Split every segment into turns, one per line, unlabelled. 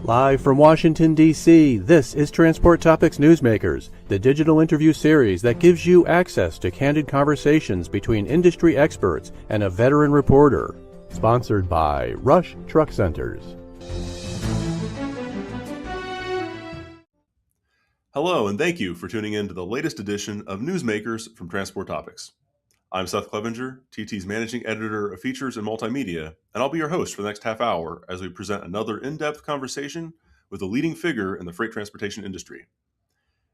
Live from Washington, D.C., this is Transport Topics Newsmakers, the digital interview series that gives you access to candid conversations between industry experts and a veteran reporter. Sponsored by Rush Truck Centers.
Hello, and thank you for tuning in to the latest edition of Newsmakers from Transport Topics. I'm Seth Clevenger, TT's Managing Editor of Features and Multimedia, and I'll be your host for the next half hour as we present another in-depth conversation with a leading figure in the freight transportation industry.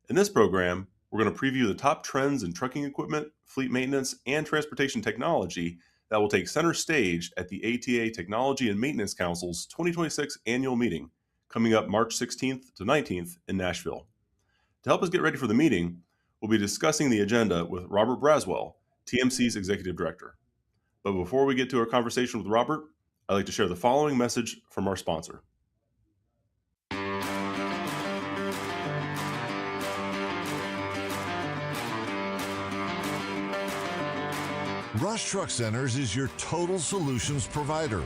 In this program, we're going to preview the top trends in trucking equipment, fleet maintenance, and transportation technology that will take center stage at the ATA Technology and Maintenance Council's 2026 annual meeting, coming up March 16th to 19th in Nashville. To help us get ready for the meeting, we'll be discussing the agenda with Robert Braswell, TMC's Executive Director. But before we get to our conversation with Robert, I'd like to share the following message from our sponsor.
Rush Truck Centers is your total solutions provider.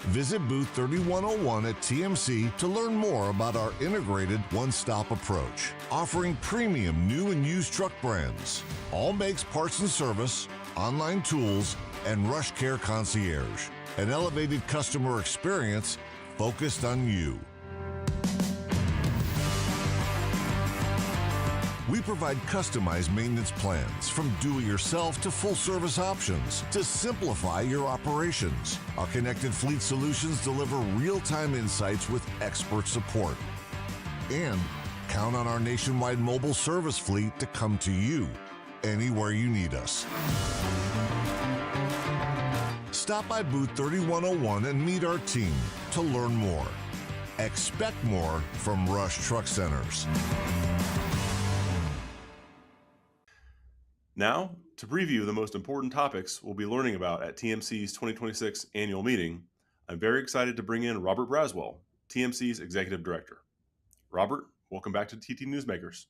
Visit booth 3101 at TMC to learn more about our integrated one-stop approach, offering premium new and used truck brands, all makes, parts and service, online tools, and Rush Care Concierge, an elevated customer experience focused on you. We provide customized maintenance plans from do-it-yourself to full-service options to simplify your operations. Our connected fleet solutions deliver real-time insights with expert support. And count on our nationwide mobile service fleet to come to you anywhere you need us. Stop by booth 3101 and meet our team to learn more. Expect more from Rush Truck Centers.
Now, to preview the most important topics we'll be learning about at TMC's 2026 annual meeting, I'm very excited to bring in Robert Braswell, TMC's Executive Director. Robert, welcome back to TT Newsmakers.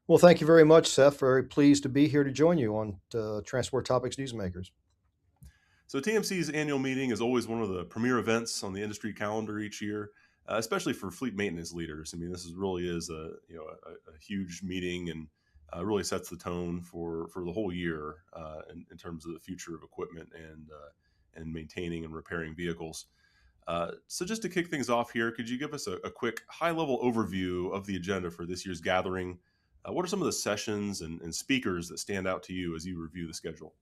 Well, thank you very much, Seth. Very pleased to be here to join you on Transport Topics Newsmakers.
So TMC's annual meeting is always one of the premier events on the industry calendar each year, especially for fleet maintenance leaders. I mean, this really is a huge meeting and really sets the tone for the whole year in terms of the future of equipment and maintaining and repairing vehicles. So just to kick things off here, could you give us a quick high-level overview of the agenda for this year's gathering? What are some of the sessions and speakers that stand out to you as you review the schedule?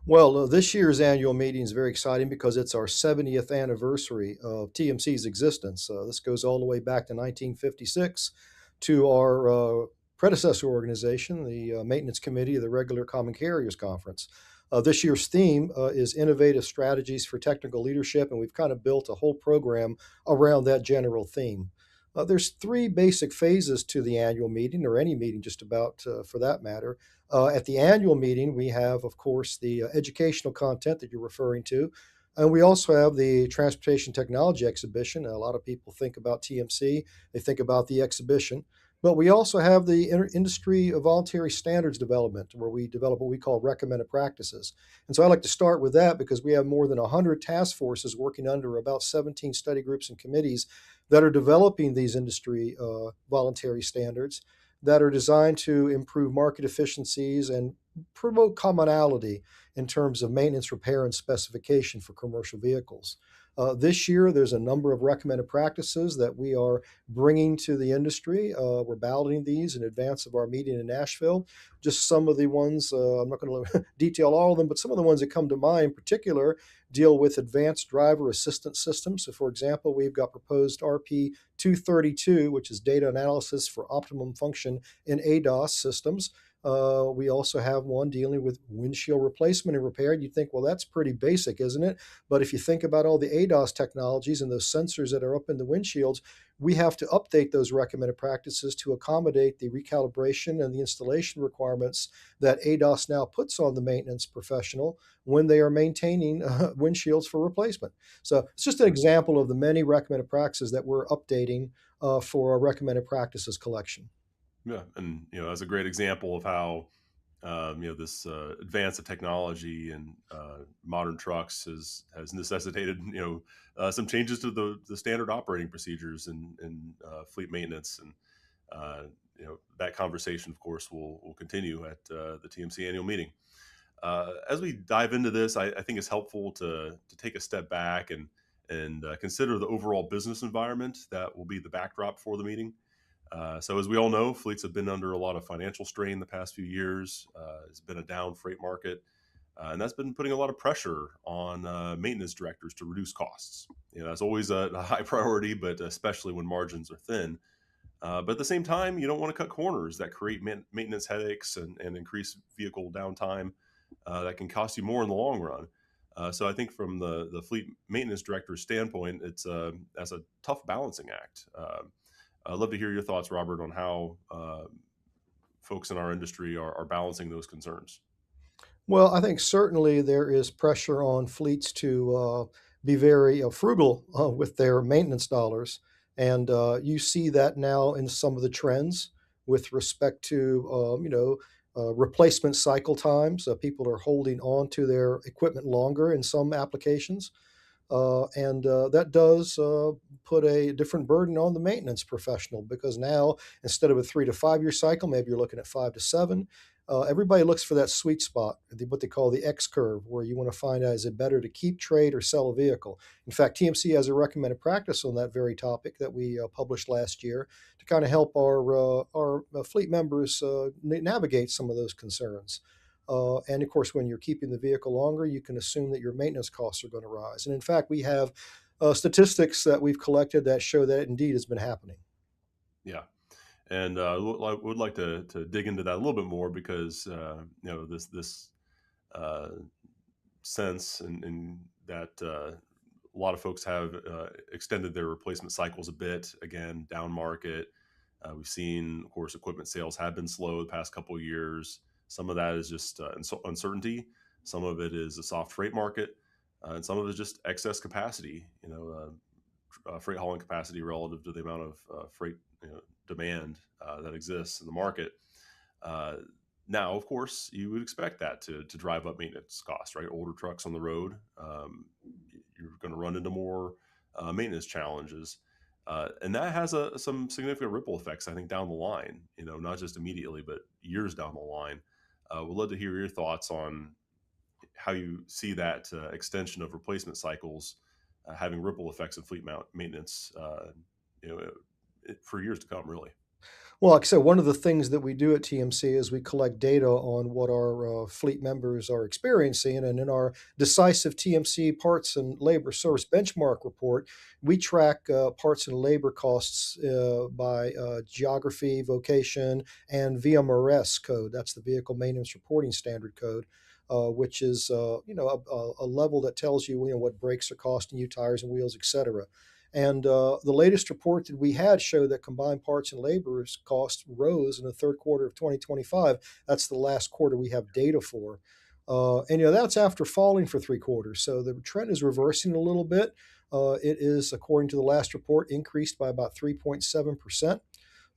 Well, this year's annual meeting is very exciting because it's our 70th anniversary of TMC's existence. This goes all the way back to 1956 to our predecessor organization, the Maintenance Committee of the Regular Common Carriers Conference. This year's theme is Innovative Strategies for Technical Leadership, and we've kind of built a whole program around that general theme. There's three basic phases to the annual meeting, or any meeting just about for that matter. At the annual meeting, we have, of course, the educational content that you're referring to, and we also have the Transportation Technology Exhibition. A lot of people think about TMC, they think about the exhibition. But we also have the industry of voluntary standards development, where we develop what we call recommended practices. And so I like to start with that because we have more than 100 task forces working under about 17 study groups and committees that are developing these industry voluntary standards that are designed to improve market efficiencies and promote commonality in terms of maintenance, repair, and specification for commercial vehicles. This year, there's a number of recommended practices that we are bringing to the industry. We're balloting these in advance of our meeting in Nashville. Just some of the ones, I'm not going to detail all of them, but some of the ones that come to mind in particular deal with advanced driver assistance systems. So, for example, we've got proposed RP 232, which is data analysis for optimum function in ADAS systems. We also have one dealing with windshield replacement and repair. You'd think, well, that's pretty basic, isn't it? But if you think about all the ADAS technologies and those sensors that are up in the windshields, we have to update those recommended practices to accommodate the recalibration and the installation requirements that ADAS now puts on the maintenance professional when they are maintaining windshields for replacement. So it's just an example of the many recommended practices that we're updating for our recommended practices collection.
Yeah, and that's a great example of how This advance of technology and modern trucks has necessitated some changes to the standard operating procedures and fleet maintenance, and that conversation, of course, will continue at the TMC annual meeting. As we dive into this, I think it's helpful to take a step back and consider the overall business environment that will be the backdrop for the meeting. So as we all know, fleets have been under a lot of financial strain the past few years. It's been a down freight market, and that's been putting a lot of pressure on maintenance directors to reduce costs. That's always a high priority, but especially when margins are thin. But at the same time, you don't want to cut corners that create maintenance headaches and increase vehicle downtime that can cost you more in the long run. So I think from the fleet maintenance director's standpoint, that's a tough balancing act. I'd love to hear your thoughts, Robert, on how folks in our industry are balancing those concerns.
Well, I think certainly there is pressure on fleets to be very frugal with their maintenance dollars. And you see that now in some of the trends with respect to, replacement cycle times. People are holding on to their equipment longer in some applications. And that does put a different burden on the maintenance professional because now instead of a 3 to 5 year cycle, maybe you're looking at 5 to 7. Everybody looks for that sweet spot, what they call the X curve, where you want to find out is it better to keep, trade, or sell a vehicle. In fact, TMC has a recommended practice on that very topic that we published last year to kind of help our fleet members navigate some of those concerns. And of course, when you're keeping the vehicle longer, you can assume that your maintenance costs are going to rise. And in fact, we have statistics that we've collected that show that it indeed has been happening.
Yeah. And I would like to dig into that a little bit more because this sense and that a lot of folks have extended their replacement cycles a bit. Again, down market. We've seen, of course, equipment sales have been slow the past couple of years. Some of that is just uncertainty. Some of it is a soft freight market, and some of it is just excess capacity. Freight hauling capacity relative to the amount of freight demand that exists in the market. Now, of course, you would expect that to drive up maintenance costs, right? Older trucks on the road, you're going to run into more maintenance challenges. And that has some significant ripple effects, I think, down the line, not just immediately, but years down the line. We'd love to hear your thoughts on how you see that extension of replacement cycles having ripple effects in fleet maintenance for years to come, really.
Well, like I said, one of the things that we do at TMC is we collect data on what our fleet members are experiencing. And in our decisive TMC parts and labor source benchmark report, we track parts and labor costs by geography, vocation, and VMRS code. That's the Vehicle Maintenance Reporting Standard Code. Which is a level that tells you what brakes are costing you, tires and wheels, etc. And the latest report that we had showed that combined parts and labor costs rose in the third quarter of 2025. That's the last quarter we have data for. And that's after falling for 3 quarters. So the trend is reversing a little bit. It is, according to the last report, increased by about 3.7%.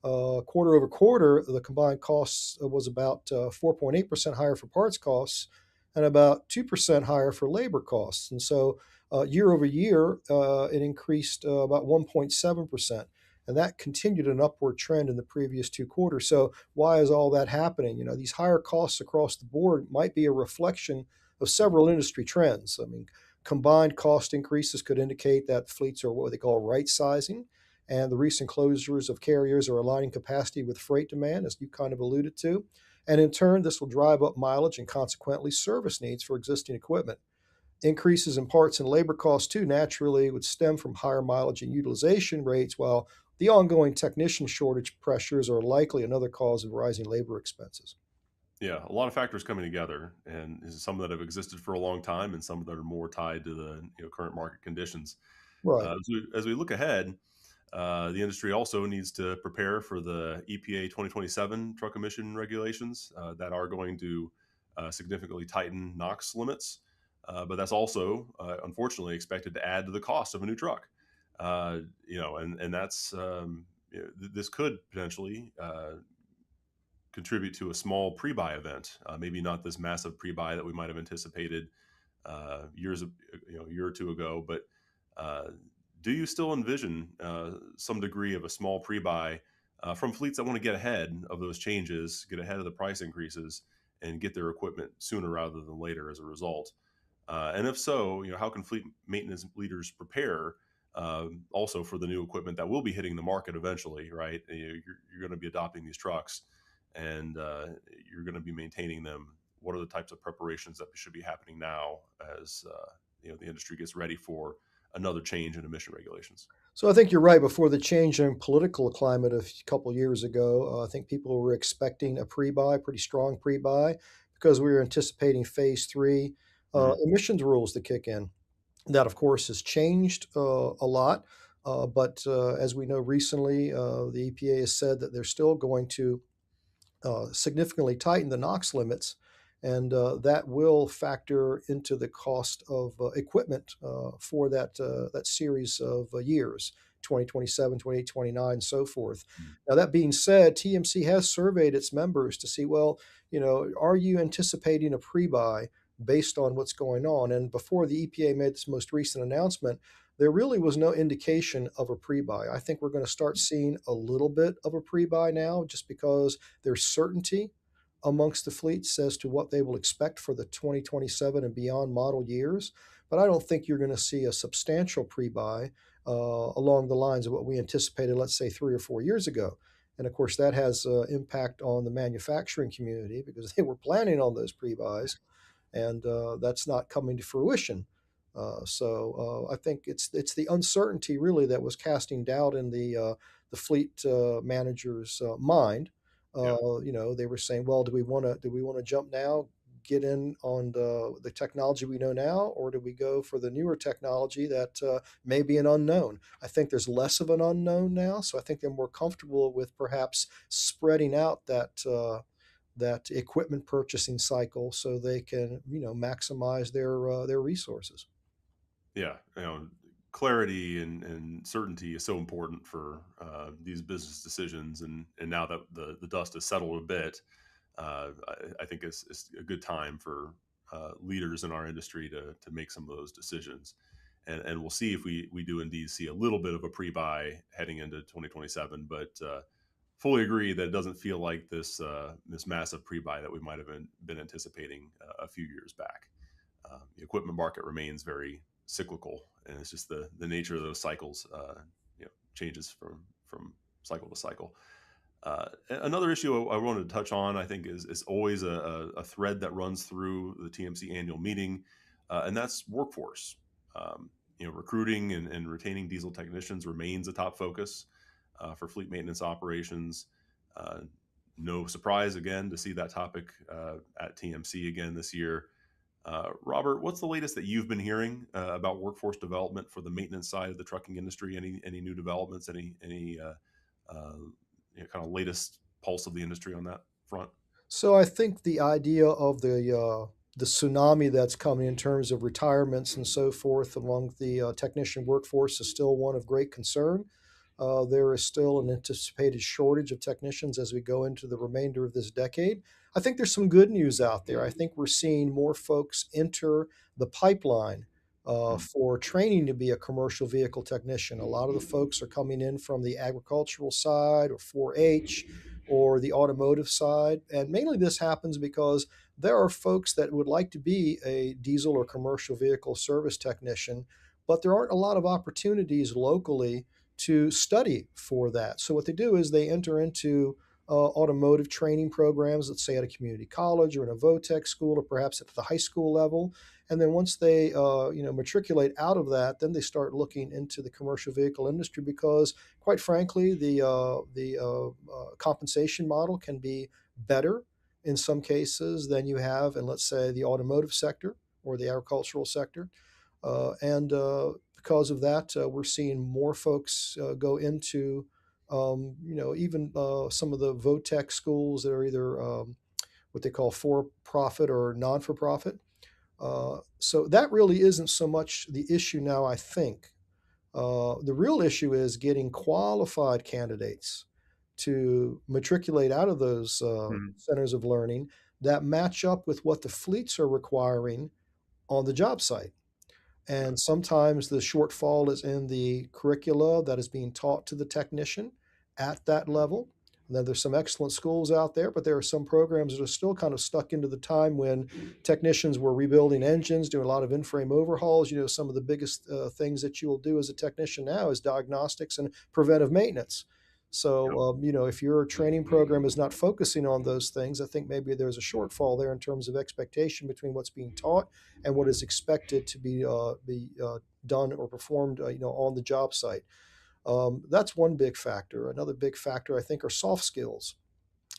Quarter over quarter, the combined costs was about 4.8% higher for parts costs and about 2% higher for labor costs. And so year over year, it increased about 1.7%. And that continued an upward trend in the previous 2 quarters. So why is all that happening? These higher costs across the board might be a reflection of several industry trends. I mean, combined cost increases could indicate that fleets are what they call right sizing. And the recent closures of carriers are aligning capacity with freight demand, as you kind of alluded to. And in turn, this will drive up mileage and consequently service needs for existing equipment. Increases in parts and labor costs, too, naturally would stem from higher mileage and utilization rates, while the ongoing technician shortage pressures are likely another cause of rising labor expenses.
Yeah, a lot of factors coming together, and some that have existed for a long time, and some that are more tied to the current market conditions.
Right.
As we look ahead, the industry also needs to prepare for the EPA 2027 truck emission regulations that are going to significantly tighten NOx limits. But that's also, unfortunately, expected to add to the cost of a new truck. And that's this could potentially contribute to a small pre-buy event. Maybe not this massive pre-buy that we might have anticipated a year or two ago, but do you still envision some degree of a small pre-buy from fleets that want to get ahead of those changes, get ahead of the price increases, and get their equipment sooner rather than later as a result? And if so, how can fleet maintenance leaders prepare also for the new equipment that will be hitting the market eventually, right? You're going to be adopting these trucks, and you're going to be maintaining them. What are the types of preparations that should be happening now as the industry gets ready for another change in emission regulations?
So I think you're right. Before the change in political climate a couple years ago, I think people were expecting a pre-buy, pretty strong pre-buy, because we were anticipating phase three
Hmm.
emissions rules to kick in. That, of course, has changed a lot. But as we know recently, the EPA has said that they're still going to significantly tighten the NOx limits, and that will factor into the cost of equipment for that series of years. 2027, 28, 29, and so forth. Now, that being said, TMC has surveyed its members to see, well, are you anticipating a pre-buy based on what's going on? And before the EPA made this most recent announcement, there really was no indication of a pre-buy. I think we're going to start seeing a little bit of a pre-buy now just because there's certainty amongst the fleets as to what they will expect for the 2027 and beyond model years. But I don't think you're going to see a substantial pre-buy along the lines of what we anticipated, let's say, 3 or 4 years ago. And of course, that has impact on the manufacturing community because they were planning on those pre-buys, and that's not coming to fruition. So I think it's the uncertainty really that was casting doubt in the fleet manager's mind.
Yeah.
They were saying, well, do we want to jump now, get in on the technology we know now, or do we go for the newer technology that may be an unknown? I think there's less of an unknown now, so I think they're more comfortable with perhaps spreading out that equipment purchasing cycle so they can maximize their resources.
Yeah, clarity and certainty is so important for these business decisions, and now that the dust has settled a bit, I think it's a good time for leaders in our industry to make some of those decisions, and we'll see if we do indeed see a little bit of a pre-buy heading into 2027, but fully agree that it doesn't feel like this massive pre-buy that we might have been anticipating a few years back. The equipment market remains very cyclical, and it's just the nature of those cycles changes from cycle to cycle. Another issue I wanted to touch on, I think, is always a thread that runs through the TMC annual meeting, and that's workforce. Recruiting and retaining diesel technicians remains a top focus for fleet maintenance operations. No surprise again to see that topic at TMC again this year. Robert, what's the latest that you've been hearing about workforce development for the maintenance side of the trucking industry? Any new developments? Any kind of latest pulse of the industry on that front?
So I think the idea of the tsunami that's coming in terms of retirements and so forth among the technician workforce is still one of great concern. There is still an anticipated shortage of technicians as we go into the remainder of this decade. I think there's some good news out there. I think we're seeing more folks enter the pipeline for training to be a commercial vehicle technician. A lot of the folks are coming in from the agricultural side or 4-H or the automotive side. And mainly this happens because there are folks that would like to be a diesel or commercial vehicle service technician, but there aren't a lot of opportunities locally to study for that. So what they do is they enter into automotive training programs, let's say at a community college or in a VOTEC school or perhaps at the high school level. And then once they matriculate out of that, then they start looking into the commercial vehicle industry because, quite frankly, the compensation model can be better in some cases than you have in, let's say, the automotive sector or the agricultural sector. And because of that, we're seeing more folks go into, even some of the VOTEC schools that are either what they call for-profit or non-for-profit. So that really isn't so much the issue now, I think. The real issue is getting qualified candidates to matriculate out of those
Mhm.
centers of learning that match up with what the fleets are requiring on the job site.
Yeah.
And sometimes the shortfall is in the curricula that is being taught to the technician at that level. And then there's some excellent schools out there, but there are some programs that are still kind of stuck into the time when technicians were rebuilding engines, doing a lot of in-frame overhauls. Some of the biggest things that you will do as a technician now is diagnostics and preventive maintenance.
Yep.
So, if your training program is not focusing on those things, I think maybe there's a shortfall there in terms of expectation between what's being taught and what is expected to be done or performed, on the job site. That's one big factor. Another big factor, I think, are soft skills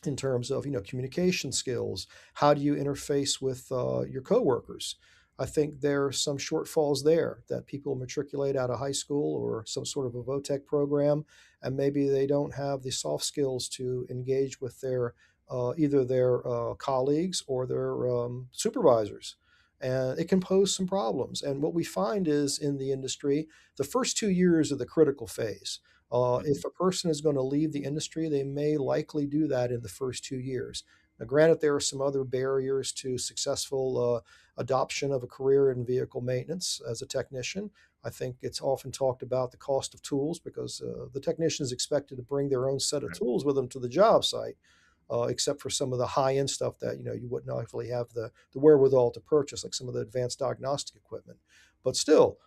in terms of communication skills. How do you interface with your coworkers? I think there are some shortfalls there that people matriculate out of high school or some sort of a VOTEC program, and maybe they don't have the soft skills to engage with their either their colleagues or their supervisors. And it can pose some problems. And what we find is in the industry, the first 2 years are the critical phase.
Mhm.
If a person is going to leave the industry, they may likely do that in the first 2 years. Now, granted, there are some other barriers to successful adoption of a career in vehicle maintenance as a technician. I think it's often talked about the cost of tools because the technician is expected to bring their own set of
Right.
tools with them to the job site, except for some of the high end stuff that you wouldn't actually have the wherewithal to purchase, like some of the advanced diagnostic equipment. But still,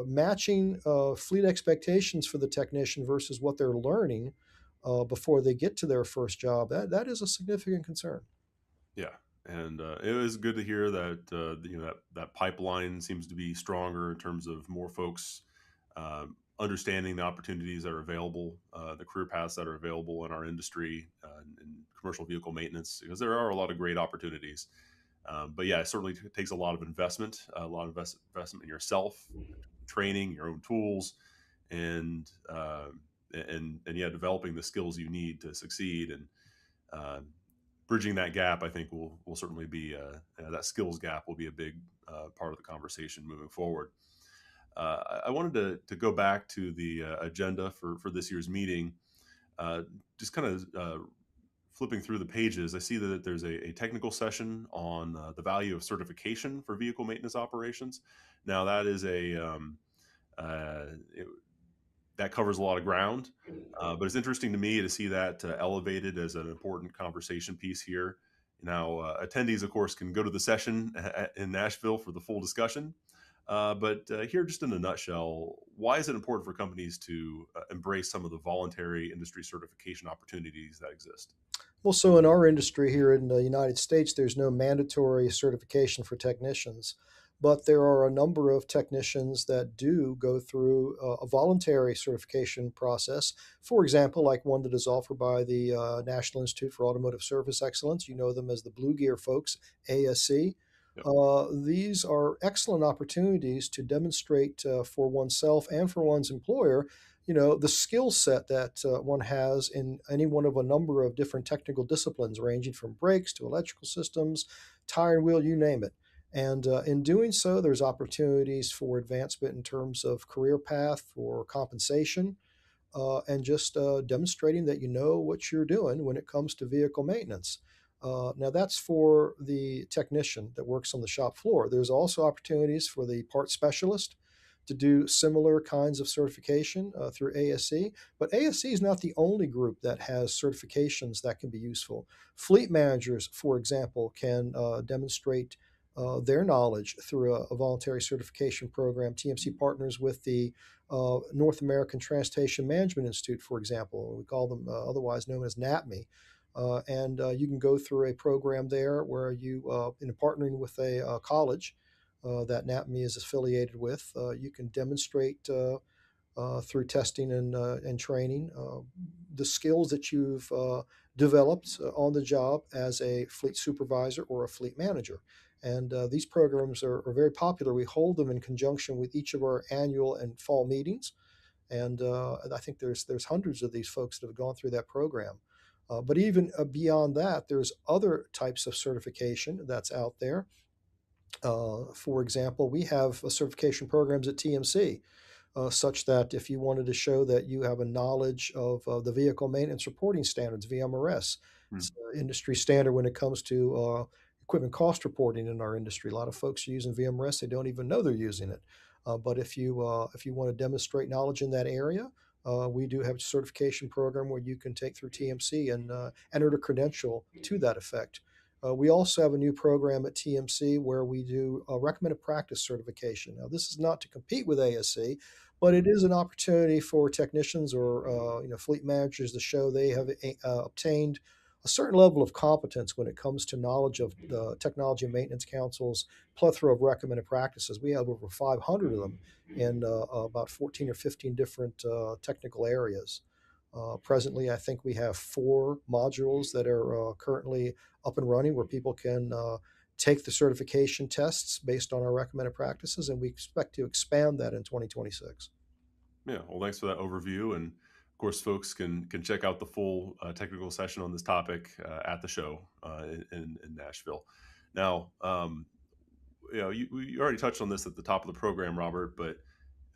matching fleet expectations for the technician versus what they're learning before they get to their first job, that is a significant concern.
Yeah, and it was good to hear that that pipeline seems to be stronger in terms of more folks understanding the opportunities that are available, the career paths that are available in our industry in commercial vehicle maintenance, because there are a lot of great opportunities. But yeah, it certainly takes a lot of investment, a lot of investment in yourself, training, your own tools, and and yeah, developing the skills you need to succeed. And uh, bridging that gap, I think, will certainly be that skills gap will be a big part of the conversation moving forward. I wanted to go back to the agenda for this year's meeting. Just kind of flipping through the pages, I see that there's a technical session on the value of certification for vehicle maintenance operations. Now, that is uh, it, that covers a lot of ground. But it's interesting to me to see that elevated as an important conversation piece here. Now, attendees, of course, can go to the session in Nashville for the full discussion. But here, just in a nutshell, why is it important for companies to embrace some of the voluntary industry certification opportunities that exist?
Well, so in our industry here in the United States, there's no mandatory certification for technicians, but there are a number of technicians that do go through a voluntary certification process. For example, like one that is offered by the National Institute for Automotive Service Excellence. You know them as the Blue Gear folks, ASC.
Yep.
These are excellent opportunities to demonstrate for oneself and for one's employer the skill set that one has in any one of a number of different technical disciplines, ranging from brakes to electrical systems, tire and wheel, you name it. And in doing so, there's opportunities for advancement in terms of career path, for compensation, and just demonstrating that you know what you're doing when it comes to vehicle maintenance. Now, that's for the technician that works on the shop floor. There's also opportunities for the part specialist to do similar kinds of certification through ASC. But ASC is not the only group that has certifications that can be useful. Fleet managers, for example, can demonstrate their knowledge through a voluntary certification program. TMC partners with the North American Transportation Management Institute, for example. We call them otherwise known as NAPME. And you can go through a program there where you, in partnering with a college that NAPME is affiliated with, you can demonstrate through testing and training the skills that you've developed on the job as a fleet supervisor or a fleet manager. And these programs are very popular. We hold them in conjunction with each of our annual and fall meetings. And I think there's hundreds of these folks that have gone through that program. But even beyond that, there's other types of certification that's out there. For example, we have certification programs at TMC. such that if you wanted to show that you have a knowledge of the vehicle maintenance reporting standards, VMRS,
Hmm.
it's an industry standard when it comes to equipment cost reporting in our industry. A lot of folks are using VMRS; they don't even know they're using it. But if you want to demonstrate knowledge in that area, we do have a certification program where you can take through TMC and enter a credential to that effect. We also have a new program at TMC where we do a recommended practice certification. Now, this is not to compete with ASC, but it is an opportunity for technicians or fleet managers to show they have obtained a certain level of competence when it comes to knowledge of the Technology and Maintenance Council's plethora of recommended practices. We have over 500 of them in about 14 or 15 different technical areas. Presently, I think we have 4 modules that are currently up and running where people can take the certification tests based on our recommended practices, and we expect to expand that in 2026.
Yeah, well, thanks for that overview. And of course, folks can check out the full technical session on this topic at the show in Nashville. Now, you already touched on this at the top of the program, Robert, but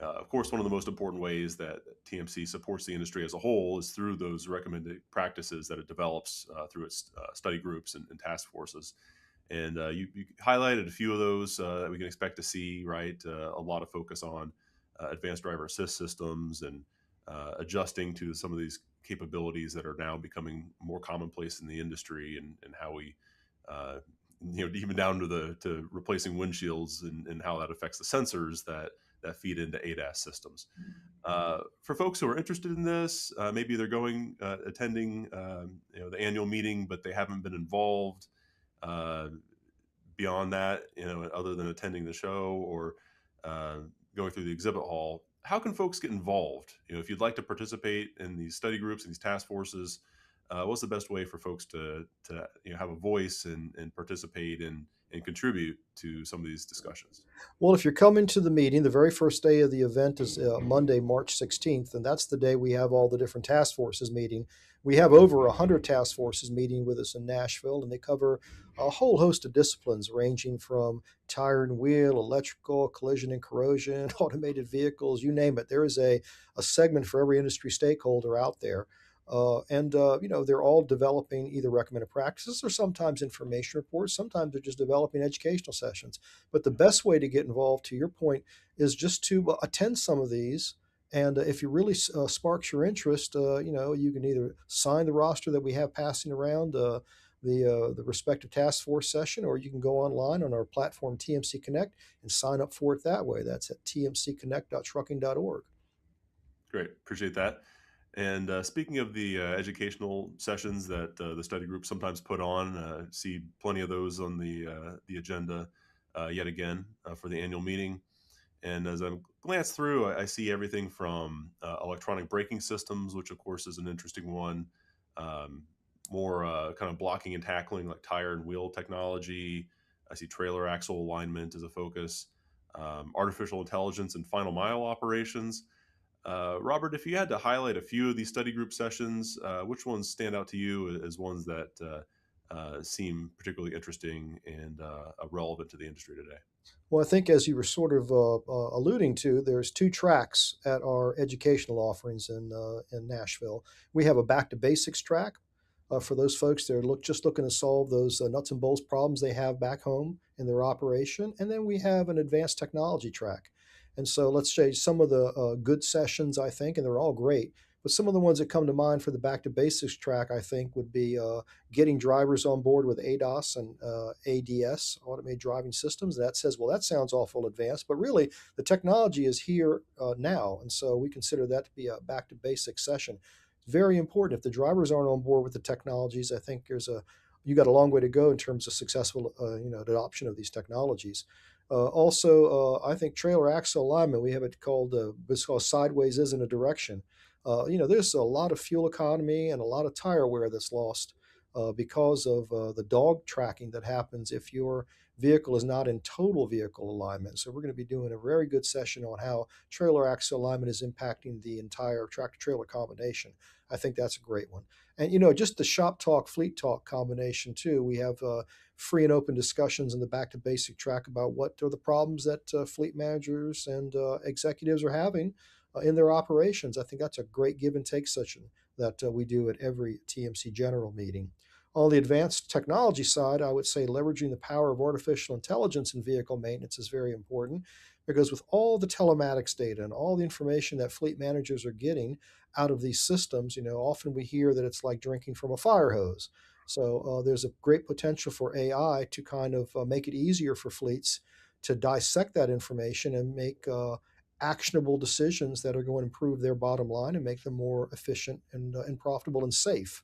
of course, one of the most important ways that TMC supports the industry as a whole is through those recommended practices that it develops through its study groups and task forces. And you highlighted a few of those that we can expect to see, right? A lot of focus on advanced driver assist systems and adjusting to some of these capabilities that are now becoming more commonplace in the industry, and how we, even down to replacing windshields and how that affects the sensors that feed into ADAS systems. For folks who are interested in this, maybe they're attending, the annual meeting, but they haven't been involved beyond that, other than attending the show or going through the exhibit hall. How can folks get involved? If you'd like to participate in these study groups and these task forces, what's the best way for folks to have a voice and participate and contribute to some of these discussions?
Well, if you're coming to the meeting, the very first day of the event is Monday, March 16th, and that's the day we have all the different task forces meeting. We have over 100 task forces meeting with us in Nashville, and they cover a whole host of disciplines ranging from tire and wheel, electrical, collision and corrosion, automated vehicles, you name it. There is a segment for every industry stakeholder out there. They're all developing either recommended practices or sometimes information reports. Sometimes they're just developing educational sessions. But the best way to get involved, to your point, is just to attend some of these. And if it really sparks your interest, you can either sign the roster that we have passing around the respective task force session, or you can go online on our platform TMC Connect and sign up for it that way. That's at tmcconnect.trucking.org.
Great, appreciate that. And speaking of the educational sessions that the study group sometimes put on, see plenty of those on the agenda yet again for the annual meeting. And as I glance through, I see everything from electronic braking systems, which of course is an interesting one, more kind of blocking and tackling like tire and wheel technology. I see trailer axle alignment as a focus, artificial intelligence and final mile operations. Robert, if you had to highlight a few of these study group sessions, which ones stand out to you as ones that seem particularly interesting and relevant to the industry today?
Well, I think as you were sort of alluding to, there's 2 tracks at our educational offerings in Nashville. We have a back to basics track for those folks that are just looking to solve those nuts and bolts problems they have back home in their operation, and then we have an advanced technology track. And so let's say some of the good sessions, I think, and they're all great. But some of the ones that come to mind for the back to basics track, I think, would be getting drivers on board with ADAS and ADS, automated driving systems. That says, well, that sounds awful advanced, but really the technology is here now. And so we consider that to be a back to basics session. Very important. If the drivers aren't on board with the technologies, I think you got a long way to go in terms of successful adoption of these technologies. I think trailer axle alignment, we have it's called sideways isn't a direction. There's a lot of fuel economy and a lot of tire wear that's lost because of the dog tracking that happens if your vehicle is not in total vehicle alignment. So we're going to be doing a very good session on how trailer axle alignment is impacting the entire tractor-trailer combination. I think that's a great one. And, just the shop talk, fleet talk combination too. We have free and open discussions in the back to basic track about what are the problems that fleet managers and executives are having in their operations. I think that's a great give and take session that we do at every TMC general meeting. On the advanced technology side, I would say leveraging the power of artificial intelligence in vehicle maintenance is very important because with all the telematics data and all the information that fleet managers are getting out of these systems, often we hear that it's like drinking from a fire hose. So there's a great potential for AI to kind of make it easier for fleets to dissect that information and make actionable decisions that are going to improve their bottom line and make them more efficient and profitable and safe.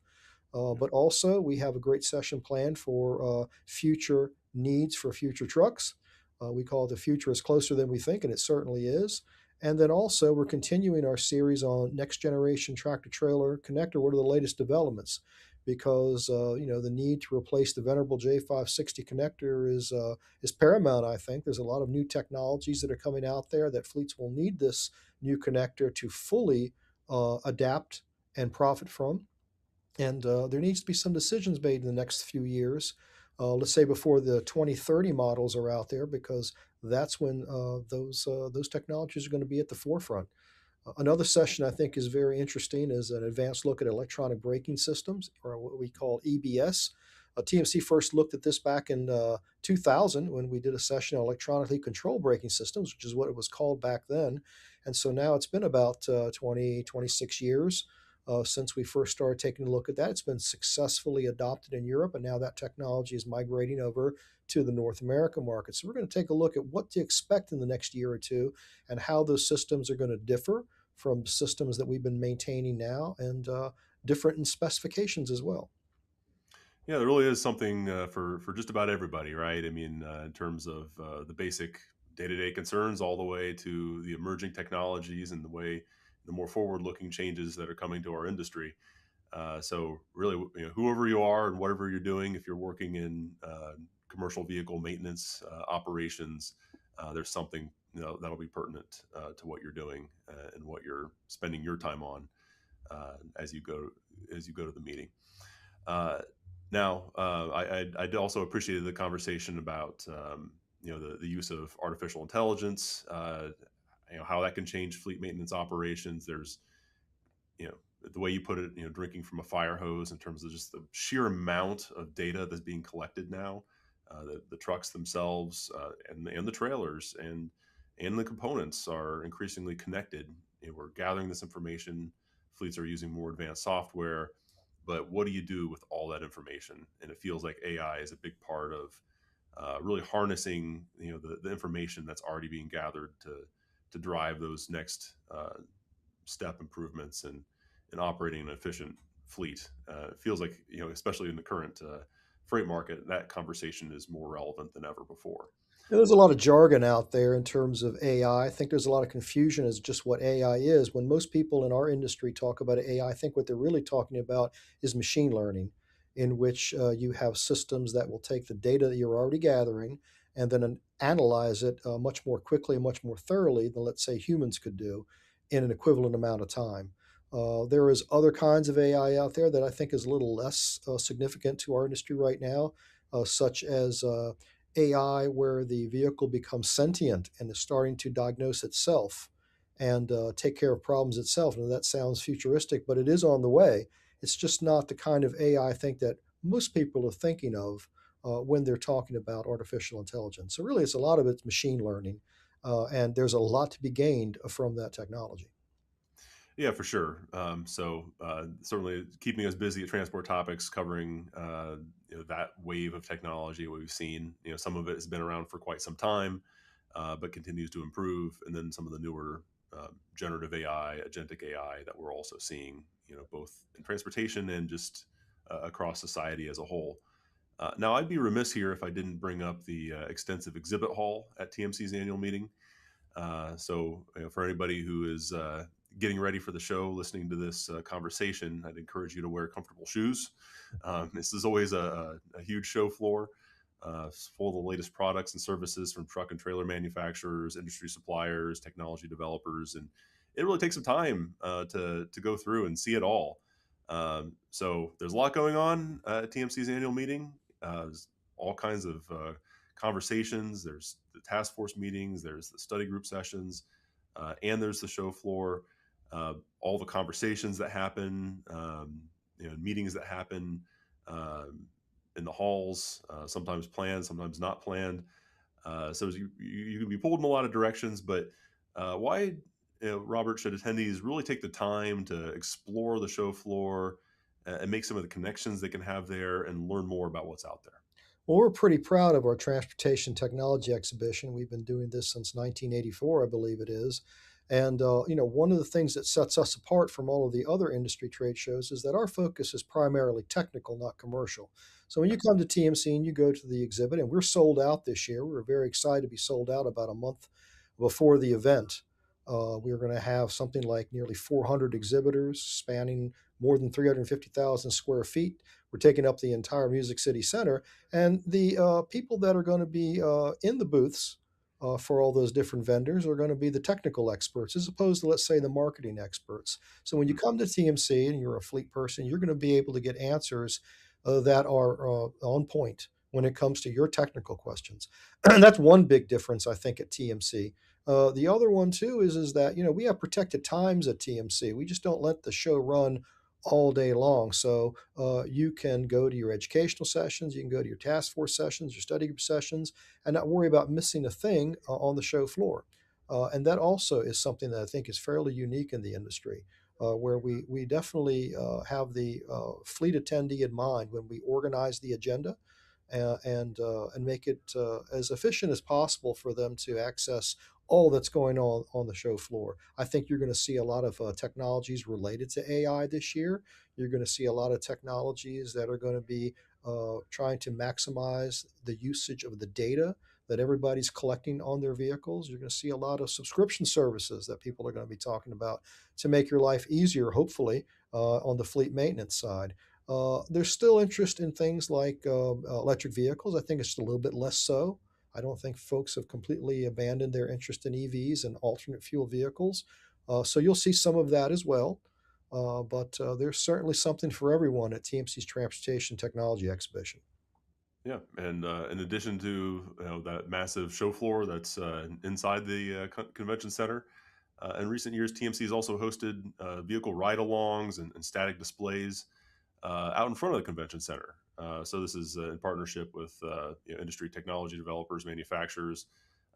But also, we have a great session planned for future needs for future trucks. We call it The Future is Closer Than We Think, and it certainly is. And then also, we're continuing our series on next generation tractor trailer connector. What are the latest developments? Because the need to replace the venerable J560 connector is paramount. I think there's a lot of new technologies that are coming out there that fleets will need this new connector to fully adapt and profit from. And there needs to be some decisions made in the next few years, let's say before the 2030 models are out there, because that's when those technologies are going to be at the forefront. Another session I think is very interesting is an advanced look at electronic braking systems, or what we call EBS. TMC first looked at this back in 2000 when we did a session on electronically controlled braking systems, which is what it was called back then. And so now it's been about 20, 26 years since we first started taking a look at that. It's been successfully adopted in Europe, and now that technology is migrating over to the North American market. So we're going to take a look at what to expect in the next year or two and how those systems are going to differ from systems that we've been maintaining now, and different in specifications as well.
Yeah, there really is something for just about everybody, right? I mean, in terms of the basic day-to-day concerns, all the way to the emerging technologies and the more forward-looking changes that are coming to our industry. So really, whoever you are and whatever you're doing, if you're working in commercial vehicle maintenance operations, there's something that'll be pertinent to what you're doing and what you're spending your time on as you go to the meeting. I also appreciated the conversation about the use of artificial intelligence, how that can change fleet maintenance operations. There's the way you put it, drinking from a fire hose in terms of just the sheer amount of data that's being collected now. The trucks themselves and the trailers and the components are increasingly connected. We're gathering this information. Fleets are using more advanced software. But what do you do with all that information? And it feels like AI is a big part of really harnessing the information that's already being gathered to drive those next step improvements and operating an efficient fleet. It feels like especially in the current freight market, that conversation is more relevant than ever before.
There's a lot of jargon out there in terms of AI. I think there's a lot of confusion as just what AI is. When most people in our industry talk about AI, I think what they're really talking about is machine learning, in which you have systems that will take the data that you're already gathering and then analyze it much more quickly and much more thoroughly than, let's say, humans could do in an equivalent amount of time. There is other kinds of AI out there that I think is a little less significant to our industry right now, such as AI where the vehicle becomes sentient and is starting to diagnose itself and take care of problems itself. And that sounds futuristic, but it is on the way. It's just not the kind of AI I think that most people are thinking of when they're talking about artificial intelligence. So really, it's a lot of it's machine learning, and there's a lot to be gained from that technology.
Yeah, for sure. Certainly keeping us busy at Transport Topics, covering that wave of technology we've seen. Some of it has been around for quite some time, but continues to improve. And then some of the newer generative AI, agentic AI that we're also seeing, both in transportation and just across society as a whole. Now, I'd be remiss here if I didn't bring up the extensive exhibit hall at TMC's annual meeting. For anybody who is getting ready for the show, listening to this conversation, I'd encourage you to wear comfortable shoes. This is always a huge show floor full of the latest products and services from truck and trailer manufacturers, industry suppliers, technology developers, and it really takes some time to go through and see it all. So there's a lot going on at TMC's annual meeting. all kinds of conversations. There's the task force meetings, there's the study group sessions, and there's the show floor. All the conversations that happen, meetings that happen um, in the halls, sometimes planned, sometimes not planned. So you can be pulled in a lot of directions, but why, Robert, should attendees really take the time to explore the show floor and make some of the connections they can have there and learn more about what's out there?
Well, we're pretty proud of our transportation technology exhibition. We've been doing this since 1984, I believe it is. And one of the things that sets us apart from all of the other industry trade shows is that our focus is primarily technical, not commercial. So when you come to TMC and you go to the exhibit, and we're sold out this year, we're very excited to be sold out about a month before the event. We're going to have something like nearly 400 exhibitors spanning more than 350,000 square feet. We're taking up the entire Music City Center, and the people that are going to be in the booths for all those different vendors are going to be the technical experts, as opposed to, let's say, the marketing experts. So when you come to TMC and you're a fleet person, you're going to be able to get answers that are on point when it comes to your technical questions. And that's one big difference, I think, at TMC. The other one too is that we have protected times at TMC. We just don't let the show run all day long. So you can go to your educational sessions, you can go to your task force sessions, your study group sessions, and not worry about missing a thing on the show floor. And that also is something that I think is fairly unique in the industry, where we definitely have the fleet attendee in mind when we organize the agenda and make it as efficient as possible for them to access all that's going on the show floor. I think you're going to see a lot of technologies related to AI this year. You're going to see a lot of technologies that are going to be trying to maximize the usage of the data that everybody's collecting on their vehicles. You're going to see a lot of subscription services that people are going to be talking about to make your life easier, hopefully, on the fleet maintenance side. There's still interest in things like electric vehicles. I think it's a little bit less so. I don't think folks have completely abandoned their interest in EVs and alternate fuel vehicles. So you'll see some of that as well. But there's certainly something for everyone at TMC's Transportation Technology Exhibition.
Yeah, and in addition to that massive show floor that's inside the convention center, in recent years, TMC has also hosted vehicle ride-alongs and static displays out in front of the convention center. So this is in partnership with industry technology developers, manufacturers.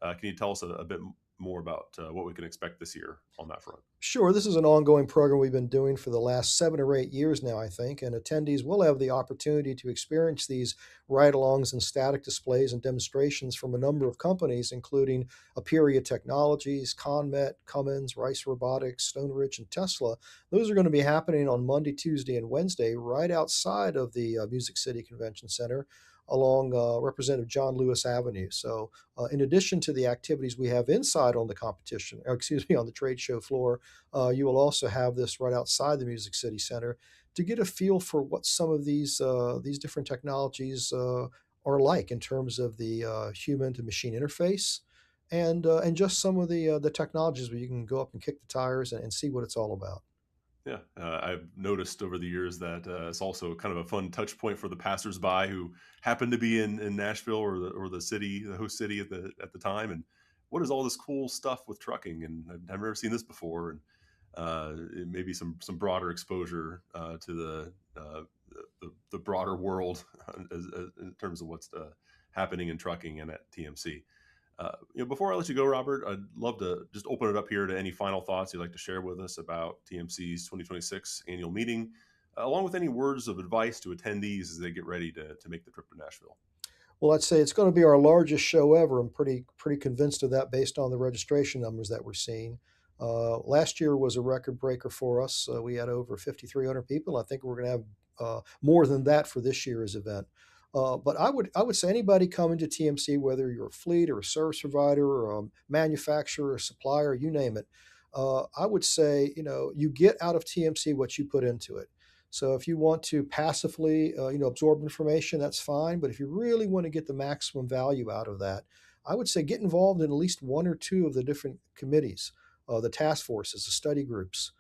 Can you tell us a bit more about what we can expect this year on that front?
Sure, this is an ongoing program we've been doing for the last 7 or 8 years now, I think, and attendees will have the opportunity to experience these ride-alongs and static displays and demonstrations from a number of companies, including Aperia Technologies, ConMet, Cummins, Rice Robotics, Stone Ridge, and Tesla. Those are going to be happening on Monday, Tuesday, and Wednesday right outside of the Music City Convention Center along Representative John Lewis Avenue. So in addition to the activities we have inside on the competition, or excuse me, on the trade show floor, you will also have this right outside the Music City Center to get a feel for what some of these different technologies are like in terms of the human to machine interface, and just some of the technologies where you can go up and kick the tires and see what it's all about.
Yeah, I've noticed over the years that it's also kind of a fun touch point for the passersby who happen to be in Nashville or the city, the host city at the time. And what is all this cool stuff with trucking? And I've never seen this before. And maybe some broader exposure to the broader world in terms of what's happening in trucking and at TMC. Before I let you go, Robert, I'd love to just open it up here to any final thoughts you'd like to share with us about TMC's 2026 annual meeting, along with any words of advice to attendees as they get ready to make the trip to Nashville.
Well, I'd say it's going to be our largest show ever. I'm pretty convinced of that based on the registration numbers that we're seeing. Last year was a record breaker for us. We had over 5,300 people. I think we're going to have more than that for this year's event. But I would say anybody coming to TMC, whether you're a fleet or a service provider or a manufacturer or supplier, you name it, I would say you get out of TMC what you put into it. So if you want to passively absorb information, that's fine. But if you really want to get the maximum value out of that, I would say get involved in at least one or two of the different committees, the task forces, the study groups.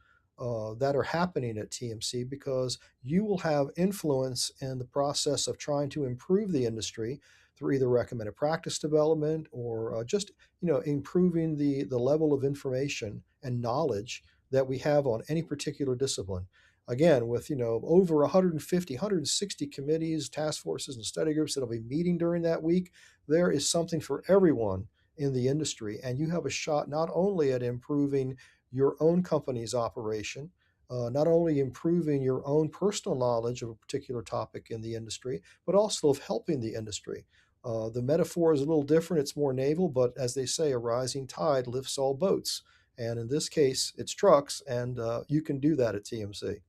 that are happening at TMC, because you will have influence in the process of trying to improve the industry through either recommended practice development or just improving the level of information and knowledge that we have on any particular discipline. Again, with over 150, 160 committees, task forces, and study groups that'll be meeting during that week, there is something for everyone in the industry, and you have a shot not only at improving your own company's operation, not only improving your own personal knowledge of a particular topic in the industry, but also of helping the industry. The metaphor is a little different. It's more naval, but as they say, a rising tide lifts all boats. And in this case, it's trucks, and you can do that at TMC.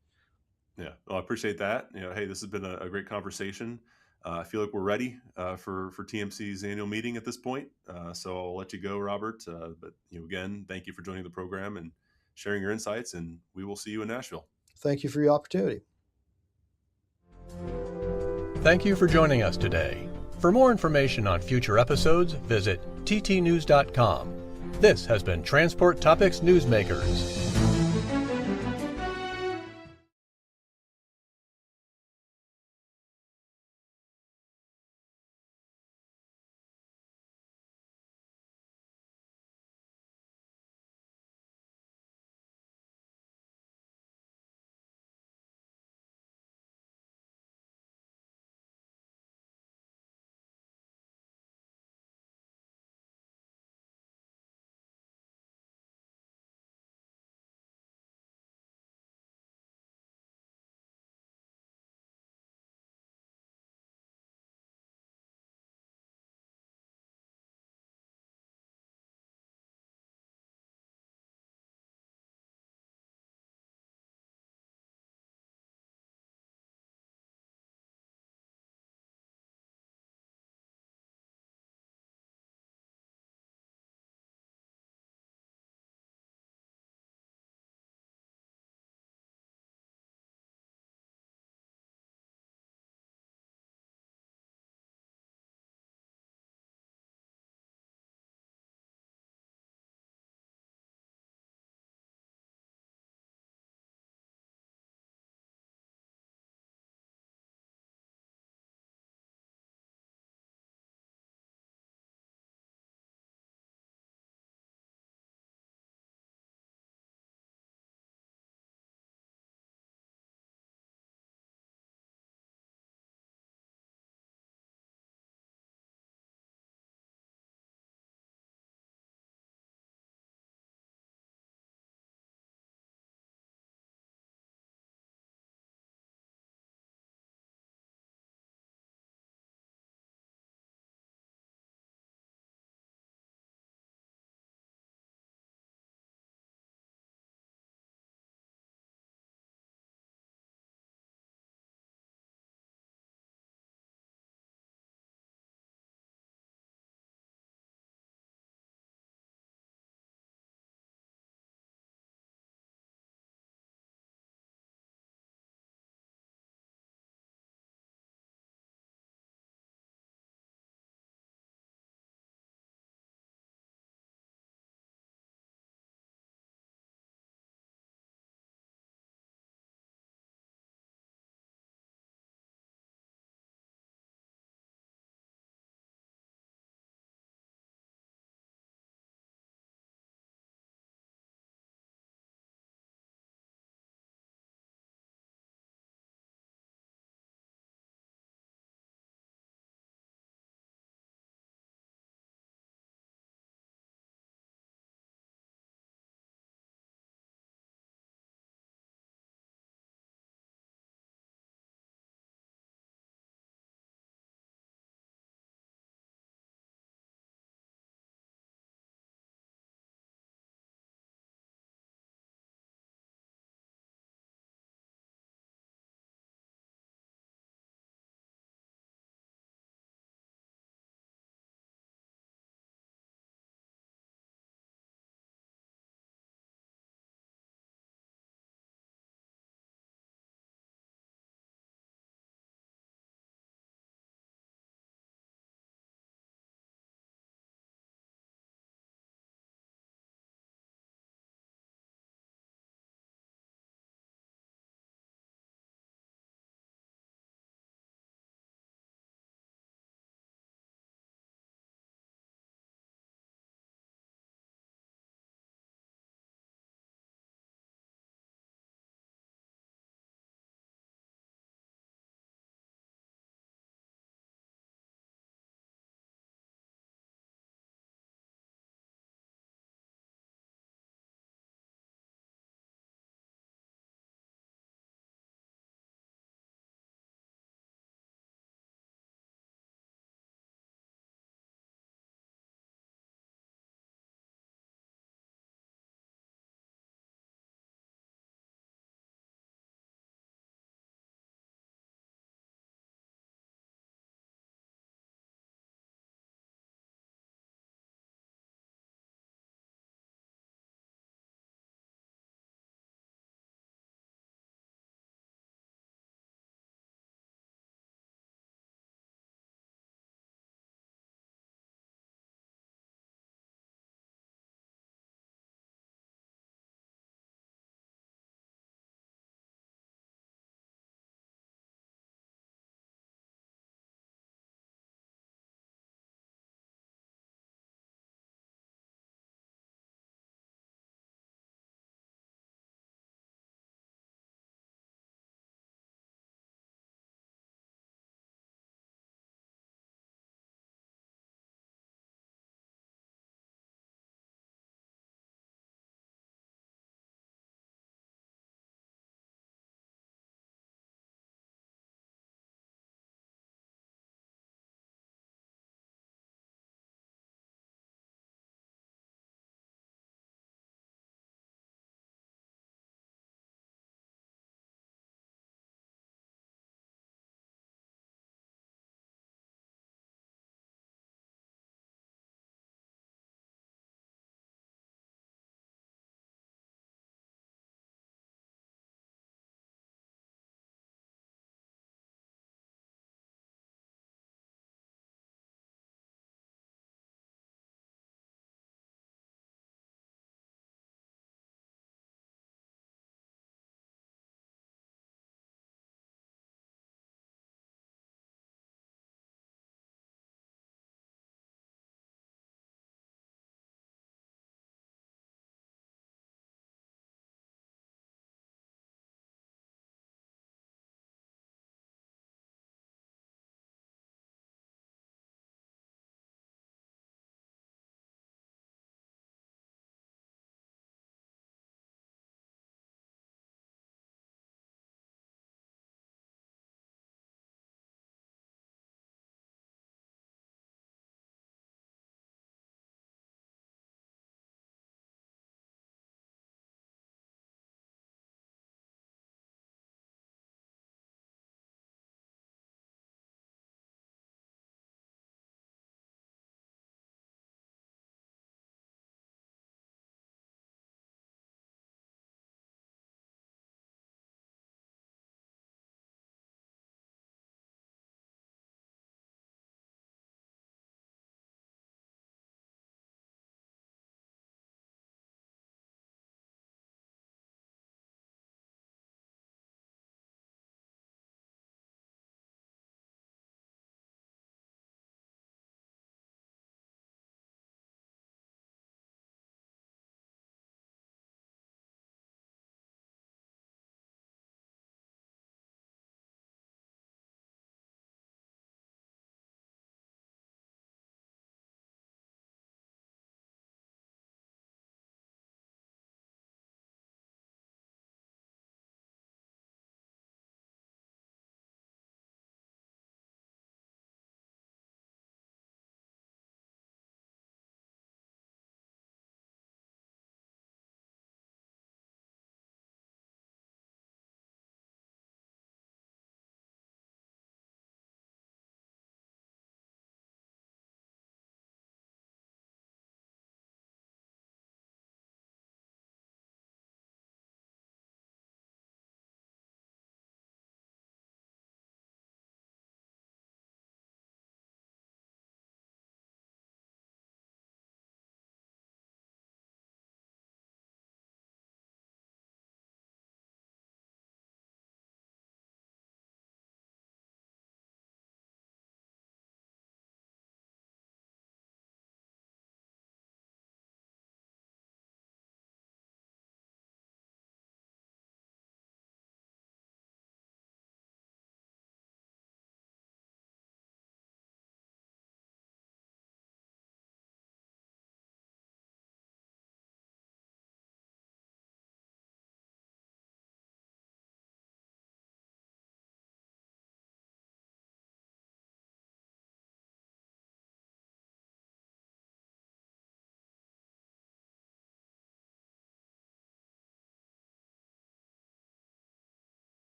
Yeah, well, I appreciate that. Hey, this has been a great conversation. I feel like we're ready for TMC's annual meeting at this point. So I'll let you go, Robert. But again, thank you for joining the program and sharing your insights, and we will see you in Nashville.
Thank you for your opportunity.
Thank you for joining us today. For more information on future episodes, visit ttnews.com. This has been Transport Topics Newsmakers.